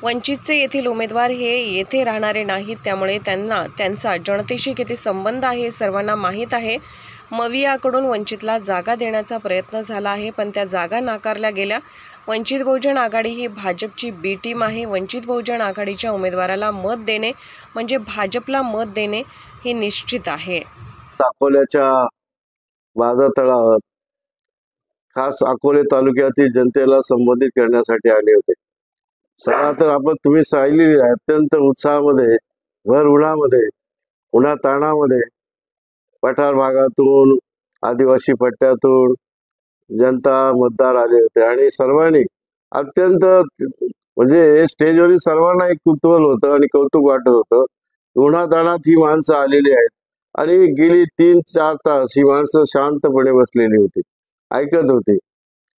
वंचितचे येथील उमेदवार हे येथे राहणारे नाहीत, त्यामुळे त्यांना त्यांचा जनतेशी किती संबंध आहे हे सर्वांना माहीत आहे। मवियाकडून वंचितला जागा देण्याचा प्रयत्न झाला आहे, पण त्या जागा नाकारल्या गेल्या। वंचित बहुजन आघाडी ही भाजपची बी टीम आहे। वंचित बहुजन आघाडीच्या उमेदवाराला मत देणे म्हणजे भाजपला मत देणे हे निश्चित आहे। अकोल्याच्या बाजारतळावर खास अकोले तालुक्यातील जनतेला संबोधित करण्यासाठी आले होते। सगळा तर आपण तुम्ही सांगितलेली आहे, अत्यंत उत्साहामध्ये, भर उन्हामध्ये, उन्हाताणामध्ये पठार भागातून, आदिवासी पट्ट्यातून जनता मतदार आले होते आणि सर्वांनी अत्यंत म्हणजे स्टेजवरील सर्वांना एक कुतूहल होतं आणि कौतुक वाटत होतं। उन्हाताणात ही माणसं आलेली आहेत आणि गेली 3-4 तास ही माणसं शांतपणे बसलेली होती, ऐकत होती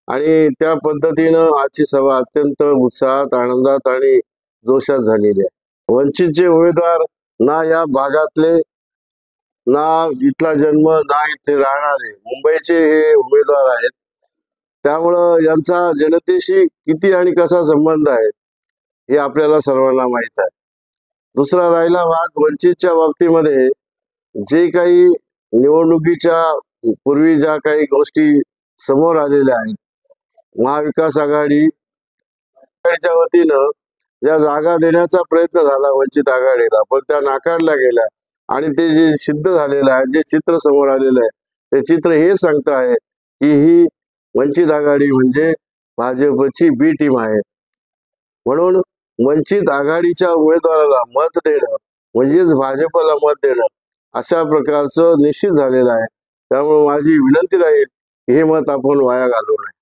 आणि त्या पद्धतीनं आजची सभा अत्यंत उत्साहात, आनंदात आणि जोशात झालेली आहे। वंचितचे उमेदवार ना या भागातले, ना इथला जन्म, ना इथे राहणारे मुंबईचे हे उमेदवार आहेत। त्यामुळं यांचा जनतेशी किती आणि कसा संबंध आहे हे आपल्याला सर्वांना माहीत आहे। दुसरा राहिला भाग वंचितच्या बाबतीमध्ये, जे काही निवडणुकीच्या पूर्वी ज्या काही गोष्टी समोर आलेल्या आहेत, महाविकास आघाडीच्या वतीनं ज्या जागा देण्याचा प्रयत्न झाला वंचित आघाडीला, पण त्या नाकारल्या गेल्या आणि ते जे सिद्ध झालेलं आहे, जे चित्र समोर आलेलं आहे, ते चित्र हे सांगत आहे की ही वंचित आघाडी म्हणजे भाजपची बी टीम आहे। म्हणून वंचित आघाडीच्या उमेदवाराला मत देणं म्हणजेच भाजपला मत देणं अशा प्रकारचं निश्चित झालेलं आहे। त्यामुळे माझी विनंती राहील की हे मत आपण वाया घालवू नये।